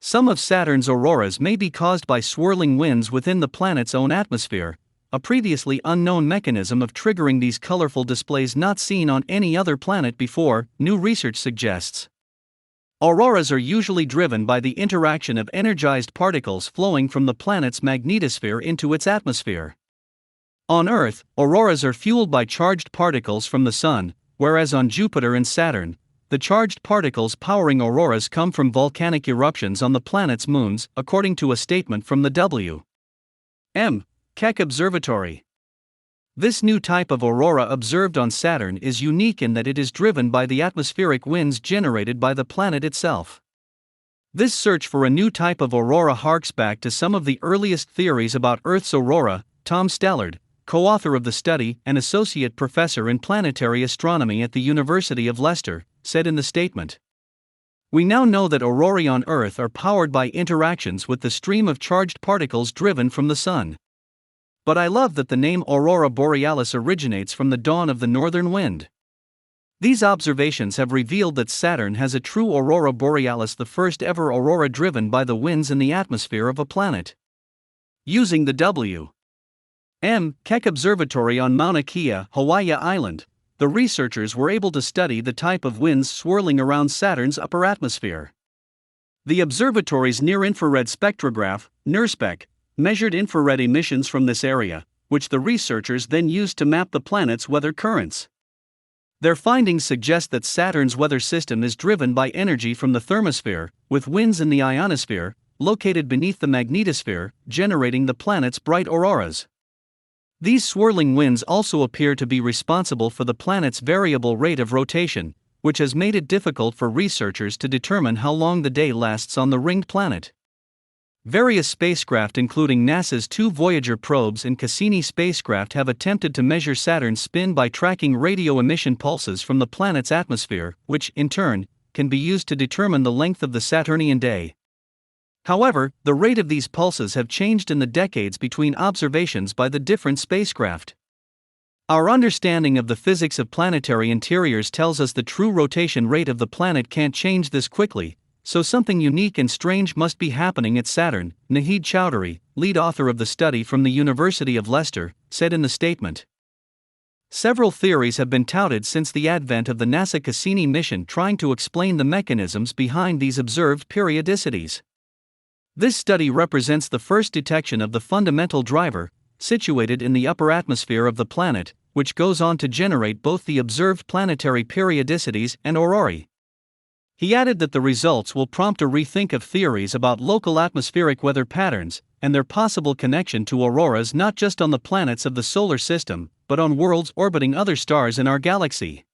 Some of Saturn's auroras may be caused by swirling winds within the planet's own atmosphere, a previously unknown mechanism of triggering these colorful displays not seen on any other planet before, new research suggests. Auroras are usually driven by the interaction of energized particles flowing from the planet's magnetosphere into its atmosphere. On Earth, auroras are fueled by charged particles from the Sun, whereas on Jupiter and Saturn, the charged particles powering auroras come from volcanic eruptions on the planet's moons, according to a statement from the W.M. Keck Observatory. This new type of aurora observed on Saturn is unique in that it is driven by the atmospheric winds generated by the planet itself. This search for a new type of aurora harks back to some of the earliest theories about Earth's aurora. Tom Stallard, co-author of the study and associate professor in planetary astronomy at the University of Leicester, said in the statement. We now know that aurorae on Earth are powered by interactions with the stream of charged particles driven from the Sun. But I love that the name Aurora Borealis originates from the dawn of the northern wind. These observations have revealed that Saturn has a true Aurora Borealis, the first ever aurora driven by the winds in the atmosphere of a planet. Using the W.M. Keck Observatory on Mauna Kea, Hawaii Island, the researchers were able to study the type of winds swirling around Saturn's upper atmosphere. The observatory's near-infrared spectrograph, NIRSPEC, measured infrared emissions from this area, which the researchers then used to map the planet's weather currents. Their findings suggest that Saturn's weather system is driven by energy from the thermosphere, with winds in the ionosphere, located beneath the magnetosphere, generating the planet's bright auroras. These swirling winds also appear to be responsible for the planet's variable rate of rotation, which has made it difficult for researchers to determine how long the day lasts on the ringed planet. Various spacecraft, including NASA's two Voyager probes and Cassini spacecraft, have attempted to measure Saturn's spin by tracking radio emission pulses from the planet's atmosphere, which, in turn, can be used to determine the length of the Saturnian day. However, the rate of these pulses have changed in the decades between observations by the different spacecraft. Our understanding of the physics of planetary interiors tells us the true rotation rate of the planet can't change this quickly, so something unique and strange must be happening at Saturn, Nahid Chowdhury, lead author of the study from the University of Leicester, said in the statement. Several theories have been touted since the advent of the NASA Cassini mission trying to explain the mechanisms behind these observed periodicities. This study represents the first detection of the fundamental driver, situated in the upper atmosphere of the planet, which goes on to generate both the observed planetary periodicities and aurorae. He added that the results will prompt a rethink of theories about local atmospheric weather patterns and their possible connection to auroras not just on the planets of the solar system, but on worlds orbiting other stars in our galaxy.